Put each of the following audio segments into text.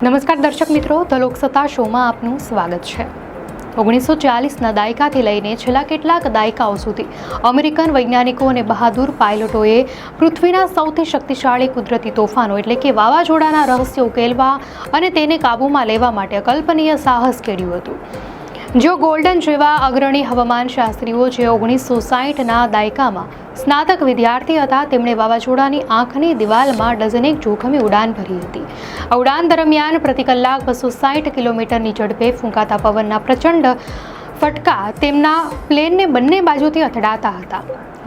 નમસ્કાર દર્શક મિત્રો, ધ લોકસત્તા શોમાં આપનું સ્વાગત છે। 1940ના દાયકાથી લઈને છેલ્લા કેટલાક દાયકાઓ સુધી અમેરિકન વૈજ્ઞાનિકો અને બહાદુર પાયલટોએ પૃથ્વીના સૌથી શક્તિશાળી કુદરતી તોફાનો એટલે કે વાવાઝોડાના રહસ્યો ઉકેલવા અને તેને કાબૂમાં લેવા માટે અકલ્પનીય સાહસ કેળ્યું હતું। જો ગોલ્ડન જેવા અગ્રણી હવામાનશાસ્ત્રીઓ જે 1960ના દાયકામાં સ્નાતક વિદ્યાર્થી હતા, તેમણે વાવાઝોડાની આંખની દિવાલમાં ડઝનેક જોખમી ઉડાન ભરી હતી। આ ઉડાન દરમિયાન પ્રતિ કલાક 260 કિલોમીટરની ઝડપે ફૂંકાતા પવનના પ્રચંડ ફટકા તેમના પ્લેનને બંને બાજુથી અથડાતા હતા।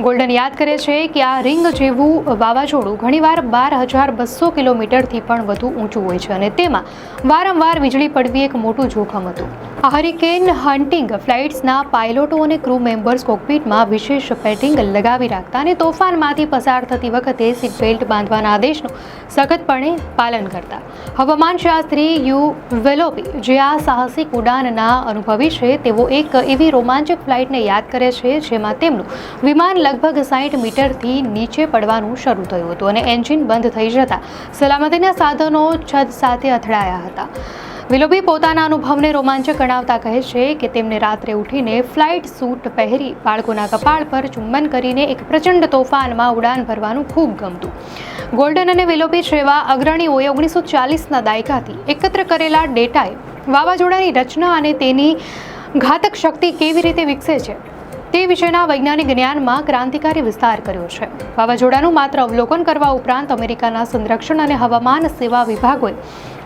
ગોલ્ડન યાદ કરે છે કે આ રિંગ જેવું વાવાઝોડું ઘણીવાર 12,200 કિલોમીટરથી પણ વધુ ઊંચું હોય છે અને તેમાં વારંવાર વીજળી પડવી એક મોટું જોખમ હતું। આ હરિકેન હન્ટિંગ ફ્લાઇટ્સના પાયલોટો અને ક્રૂ મેમ્બર્સ કોકપિટમાં વિશેષ પેડિંગ લગાવી રાખતા અને તોફાનમાંથી પસાર થતી વખતે સીટ બેલ્ટ બાંધવાના આદેશનું સખતપણે પાલન કરતા। હવામાનશાસ્ત્રી યુ વેલોપી, જે આ સાહસિક ઉડાનના અનુભવી છે, તેઓ એક એવી રોમાંચક ફ્લાઇટને યાદ કરે છે જેમાં તેમનું વિમાન લગભગ 60 મીટરથી નીચે પડવાનું શરૂ થયું હતું અને એન્જિન બંધ થઈ જતા સલામતીના સાધનો છત સાથે અથડાયા હતા। વિલોબી પોતાના અનુભવને રોમાંચક ગણાવતા કહે છે કે તેમને રાત્રે ઉઠીને ફ્લાઇટ સૂટ પહેરી બાળકોના કપાળ પર ચુંબન કરીને એક પ્રચંડ તોફાનમાં ઉડાન ભરવાનું ખૂબ ગમતું। ગોલ્ડન અને વિલોબી જેવા અગ્રણીઓએ 1940ના દાયકાથી એકત્ર કરેલા ડેટાએ વાવાઝોડાની રચના અને તેની ઘાતક શક્તિ કેવી રીતે વિકસે છે તે વિશેના વૈજ્ઞાનિક જ્ઞાનમાં ક્રાંતિકારી વિસ્તાર કર્યો છે। વાવાઝોડાનું માત્ર અવલોકન કરવા ઉપરાંત અમેરિકાના સંરક્ષણ અને હવામાન સેવા વિભાગોએ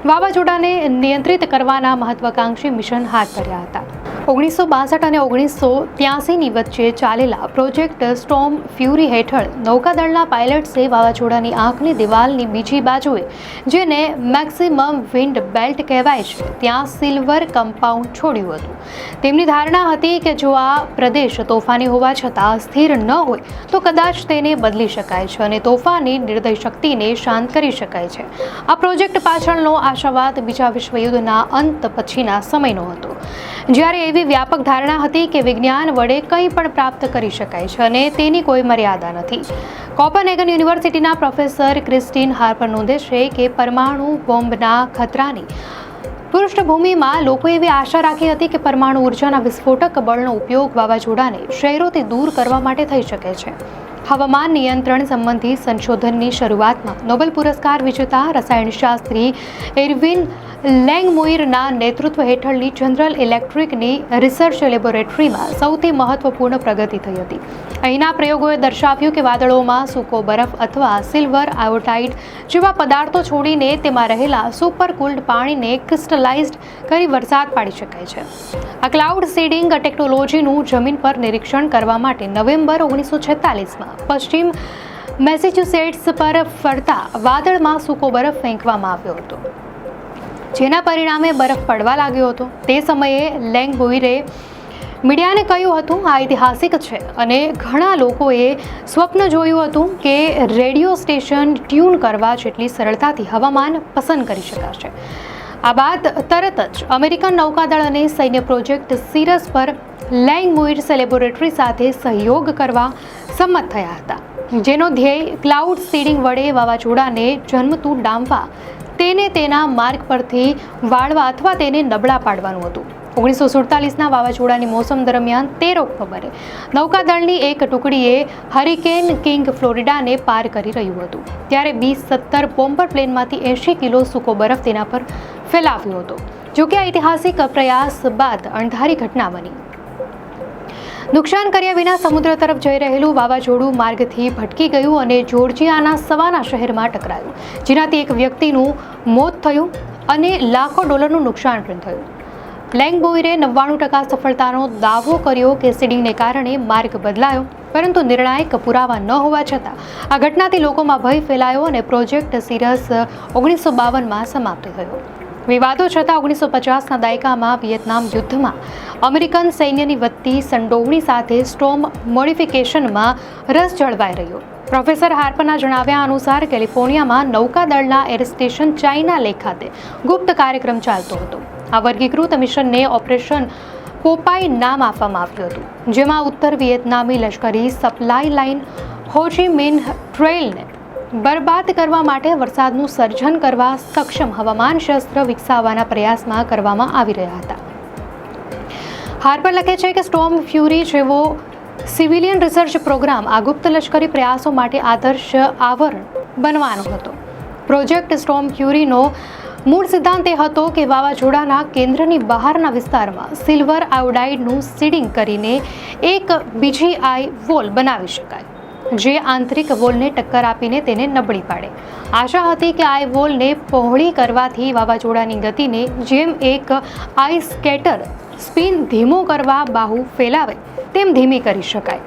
વાવાઝોડાને નિયંત્રિત કરવાના મહત્વાકાંક્ષી મિશન હાથ ધર્યા હતા। 1962 અને 1983ની વચ્ચે ચાલેલા પ્રોજેક્ટ સ્ટોર્મ ફ્યુરી હેઠળ નૌકાદળના પાયલટ્સે વાવાઝોડાની આંખની દિવાલની બીજી બાજુએ, જેને મેક્સિમમ વિન્ડ બેલ્ટ કહેવાય છે, ત્યાં સિલ્વર કમ્પાઉન્ડ છોડ્યું હતું। તેમની ધારણા હતી કે જો આ પ્રદેશ તોફાની હોવા છતાં સ્થિર ન હોય તો કદાચ તેને બદલી શકાય છે અને તોફાની નિર્દય શક્તિને શાંત કરી શકાય છે। આ પ્રોજેક્ટ પાછળનો આશાવાદ બીજા વિશ્વયુદ્ધના અંત પછીના સમયનો હતો, જ્યારે એવી વ્યાપક ધારણા હતી કે વિજ્ઞાન વડે કંઈ પણ પ્રાપ્ત કરી શકાય છે અને તેની કોઈ મર્યાદા નથી। કોપનહેગન યુનિવર્સિટીના પ્રોફેસર ક્રિસ્ટીન હાર્પર નોંધે છે કે પરમાણુ બોમ્બના ખતરાની પૃષ્ઠભૂમિમાં લોકો એવી આશા રાખી હતી કે પરમાણુ ઉર્જાના વિસ્ફોટક બળનો ઉપયોગ વાવાઝોડાને શહેરોથી દૂર કરવા માટે થઈ શકે છે। હવામાન નિયંત્રણ સંબંધી સંશોધનની શરૂઆતમાં નોબેલ પુરસ્કાર વિજેતા રસાયણશાસ્ત્રી એર્વિન લેંગમુઇરના નેતૃત્વ હેઠળની જનરલ ઇલેક્ટ્રિકની રિસર્ચ લેબોરેટરીમાં સૌથી મહત્વપૂર્ણ પ્રગતિ થઈ હતી। અહીંના પ્રયોગોએ દર્શાવ્યું કે વાદળોમાં સૂકો બરફ અથવા સિલ્વર આયોડાઇડ જેવા પદાર્થો છોડીને તેમાં રહેલા સુપરકૂલ્ડ પાણીને ક્રિસ્ટલાઇઝ્ડ કરી વરસાદ પાડી શકાય છે। આ ક્લાઉડ સીડિંગ ટેકનોલોજીનું જમીન પર નિરીક્ષણ કરવા માટે નવેમ્બર 1946માં પશ્ચિમ મેસેચ્યુસેટ્સ પર ફરતા વાદળમાં સૂકો બરફ ફેંકવામાં આવ્યો હતો, જેના પરિણામે બરફ પડવા લાગ્યો હતો। તે સમયે લેંગમુઇરે મીડિયાને કહ્યું હતું, આ ઐતિહાસિક છે અને ઘણા લોકોએ સ્વપ્ન જોયું હતું કે રેડિયો સ્ટેશન ટ્યુન કરવા જેટલી સરળતાથી હવામાન પસંદ કરી શકાશે। આ બાદ તરત જ અમેરિકન નૌકાદળ અને સૈન્ય પ્રોજેક્ટ સિરસ પર લેંગમુઇર્સ લેબોરેટરી સાથે સહયોગ કરવા સંમત થયા હતા, જેનો ધ્યેય ક્લાઉડ સીડિંગ વડે વાવાઝોડાને જન્મતું ડામવા, તેને તેના માર્ગ પરથી વાળવા અથવા તેને નબળા પાડવાનું હતું। 1947ના વાવાઝોડાની મોસમ દરમિયાન 13 ઓક્ટોબરે નૌકાદળની એક ટુકડીએ હરિકેન કિંગ ફ્લોરિડાને પાર કરી રહ્યું હતું, ત્યારે B-17 બોમ્બર પ્લેનમાંથી 80 કિલો સૂકો બરફ તેના પર ફેલાવ્યો હતો। જોકે આ ઐતિહાસિક પ્રયાસ બાદ અણધારી ઘટના બની। નુકસાન કર્યા વિના સમુદ્ર તરફ જઈ રહેલું વાવાઝોડું માર્ગથી ભટકી ગયું અને જોર્જિયાના સવાના શહેરમાં ટકરાયું, જેનાથી એક વ્યક્તિનું મોત થયું અને લાખો ડોલરનું નુકસાન પણ થયું। લેંગમુઇરે 99% સફળતાનો દાવો કર્યો કે સીડિંગને કારણે માર્ગ બદલાયો, પરંતુ નિર્ણાયક પુરાવા ન હોવા છતાં આ ઘટનાથી લોકોમાં ભય ફેલાયો અને પ્રોજેક્ટ સિરસ 1952માં સમાપ્ત થયો। વિવાદો છતાં 1950ના દાયકામાં વિયેતનામ યુદ્ધમાં અમેરિકન સૈન્યની વધતી સંડોવણી સાથે સ્ટોર્મ મોડિફિકેશનમાં રસ જળવાઈ રહ્યો। પ્રોફેસર હાર્પરના જણાવ્યા અનુસાર કેલિફોર્નિયામાં નૌકાદળના એર સ્ટેશન ચાઇના લેક ખાતે ગુપ્ત કાર્યક્રમ ચાલતો હતો। આ વર્ગીકૃત મિશનને ઓપરેશન પોપાઈ નામ આપવામાં આવ્યું હતું, જેમાં ઉત્તર વિયેતનામી લશ્કરી સપ્લાય લાઇન હો ચી મિન્હ ટ્રેલને બરબાદ કરવા માટે વરસાદનું સર્જન કરવા સક્ષમ હવામાન શાસ્ત્ર વિકસાવવાના પ્રયાસમાં કરવામાં આવી રહ્યા હતા. હાર્પર લખે છે કે સ્ટોર્મ ફ્યુરી જેવો સિવિલિયન રિસર્ચ પ્રોગ્રામ આ ગુપ્ત લશ્કરી પ્રયાસો માટે આદર્શ આવરણ બનવાનો હતો. પ્રોજેક્ટ સ્ટોર્મ ફ્યુરીનો મૂળ સિદ્ધાંત એ હતો કે વાવાઝોડાના કેન્દ્રની બહારના વિસ્તારમાં સિલ્વર આયોડાઇડનું સીડિંગ કરીને એક બીજી આઈ વોલ બનાવી શકાય, જે આંતરિક વોલને ટક્કર આપીને તેને નબળી પાડે. આશા હતી કે આઈ વોલને પહોળી કરવાથી વાવાઝોડાની ગતિને જેમ એક આઈસ સ્કેટર સ્પિન ધીમો કરવા બાહુ ફેલાવે તેમ ધીમી કરી શકાય.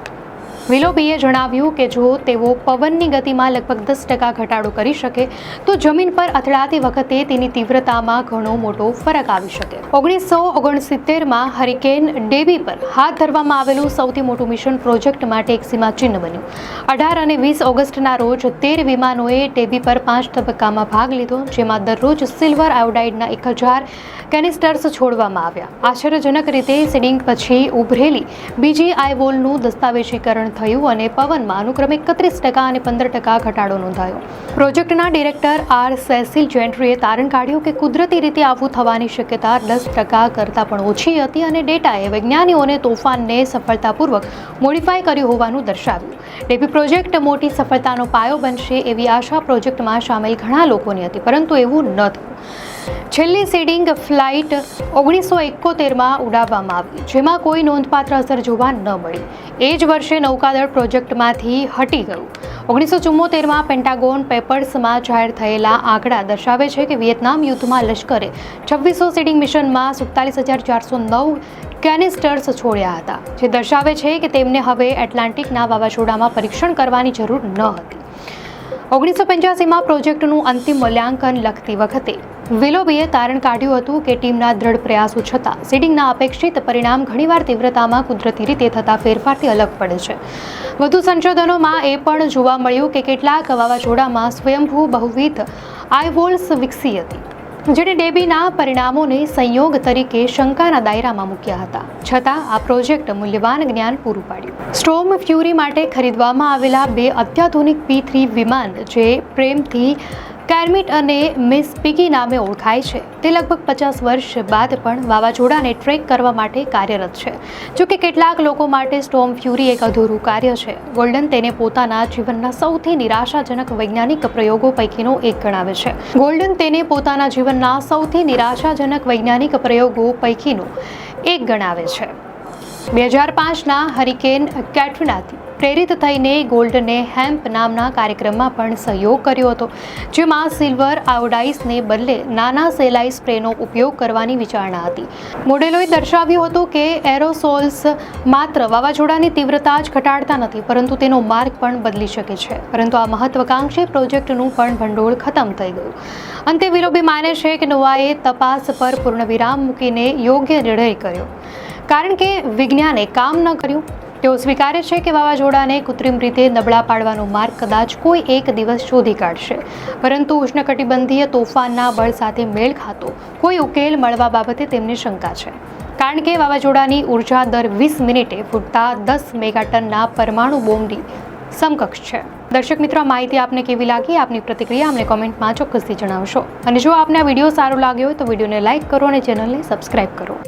વિલોબીએ જણાવ્યું કે જો તેઓ પવનની ગતિમાં લગભગ 10% ઘટાડો કરી શકે તો જમીન પર અથડાતી વખતે તેની તીવ્રતામાં ઘણો મોટો ફરક આવી શકે. 1969માં હરિકેન ડેબી પર હાથ ધરવામાં આવેલું સૌથી મોટું મિશન પ્રોજેક્ટ માટે એક સીમાચિહ્ન બન્યું. 18 અને 20 ઓગસ્ટના રોજ 13 વિમાનોએ ડેબી પર 5 તબક્કામાં ભાગ લીધો, જેમાં દરરોજ સિલ્વર આયોડાઇડના 1000 કેનિસ્ટર્સ છોડવામાં આવ્યા. આશ્ચર્યજનક રીતે સીડિંગ પછી ઉભરેલી બીજી આઈ વોલનું દસ્તાવેજીકરણ થયું અને પવનમાં અનુક્રમે 31% અને 15% ઘટાડો નોંધાયો. પ્રોજેક્ટના ડિરેક્ટર આર સેસિલ જેન્ટ્રીએ તારણ કાઢ્યું કે કુદરતી રીતે આવું થવાની શક્યતા 10% કરતાં પણ ઓછી હતી અને ડેટાએ વૈજ્ઞાનિકોને તોફાનને સફળતાપૂર્વક મોડિફાય કર્યું હોવાનું દર્શાવ્યું. ડેબી પ્રોજેક્ટ મોટી સફળતાનો પાયો બનશે એવી આશા પ્રોજેક્ટમાં સામેલ ઘણા લોકોની હતી, પરંતુ એવું ન થયું. છેલ્લી સીડિંગ ફ્લાઇટ 1971માં ઉડાવવામાં આવી, જેમાં કોઈ નોંધપાત્ર અસર જોવા ન મળી. એ જ વર્ષે નૌકાદળ પ્રોજેક્ટમાંથી હટી ગયું. 1974માં પેન્ટાગોન પેપર્સમાં જાહેર થયેલા આંકડા દર્શાવે છે કે વિયેતનામ યુદ્ધમાં લશ્કરે 2600 સીડિંગ મિશનમાં 47,409 કેનિસ્ટર્સ છોડ્યા હતા, જે દર્શાવે છે કે તેમને હવે એટલાન્ટિકના વાવાઝોડામાં પરીક્ષણ કરવાની જરૂર ન હતી. 1985માં પ્રોજેક્ટનું અંતિમ મૂલ્યાંકન લખતી વખતે વિલોબીએ તારણ કાઢ્યું હતું કે ટીમના દ્રઢ પ્રયાસો છતાં સીડિંગના અપેક્ષિત પરિણામ ઘણીવાર તીવ્રતામાં કુદરતી રીતે થતા ફેરફારથી અલગ પડે છે. વધુ સંશોધનોમાં એ પણ જોવા મળ્યું કે કેટલાક વાવાઝોડામાં સ્વયંભૂ બહુવિધ આઈવોલ્સ વિકસી હતી, જેણે ડેબીના પરિણામોને સંયોગ તરીકે શંકાના દાયરામાં મૂક્યા હતા. છતાં આ પ્રોજેક્ટ મૂલ્યવાન જ્ઞાન પૂરું પાડ્યું. સ્ટોર્મ ફ્યુરી માટે ખરીદવામાં આવેલા 2 અત્યાધુનિક P-3 વિમાન, જે પ્રેમથી કેર્મિટ અને મિસ પિગી નામે ઓળખાય છે, તે લગભગ 50 વર્ષ બાદ પણ વાવાઝોડાને ટ્રેક કરવા માટે કાર્યરત છે. જોકે કેટલાક લોકો માટે સ્ટોર્મ ફ્યુરી એક અધૂરું કાર્ય છે. ગોલ્ડન તેને પોતાના જીવનના સૌથી નિરાશાજનક વૈજ્ઞાનિક પ્રયોગો પૈકીનો એક ગણાવે છે. 2005ના હરિકેન કેટરીનાથી પ્રેરિત થઈને ગોલ્ડને હેમ્પ નામના કાર્યક્રમમાં પણ સહયોગ કર્યો હતો, જેમાં સિલ્વર આયોડાઇડ્સને બદલે નાના સેલાઈ સ્પ્રેનો ઉપયોગ કરવાની વિચારણા હતી. મોડેલોએ દર્શાવ્યું હતું કે એરોસોલ્સ માત્ર વાવાઝોડાની તીવ્રતા જ ઘટાડતા નથી, પરંતુ તેનો માર્ગ પણ બદલી શકે છે. પરંતુ આ મહત્વાકાંક્ષી પ્રોજેક્ટનું પણ ભંડોળ ખતમ થઈ ગયું. અંતે વિલોબી માને છે કે નોવાએ તપાસ પર પૂર્ણવિરામ મૂકીને યોગ્ય નિર્ણય કર્યો, કારણ કે વિજ્ઞાને કામ ન કર્યું. તેઓ સ્વીકારે છે કે વાવાઝોડાને કૃત્રિમ રીતે નબળા પાડવાનો માર્ગ કદાચ કોઈ એક દિવસ શોધી કાઢશે, પરંતુ ઉષ્ણકટિબંધીય તોફાનના બળ સાથે મેળ ખાતો કોઈ ઉકેલ મળવા બાબતે તેમને શંકા છે, કારણ કે વાવાઝોડાની ઉર્જા દર 20 મિનિટે ફૂટતા 10 મેગાટનના પરમાણુ બોમ્બની સમકક્ષ છે. દર્શક મિત્રો, આ માહિતી આપને કેવી લાગી? આપની પ્રતિક્રિયા અમને કોમેન્ટમાં ચોક્કસથી જણાવશો. અને જો આપને આ વિડીયો સારો લાગ્યો હોય તો વિડીયોને લાઇક કરો અને ચેનલને સબસ્ક્રાઇબ કરો.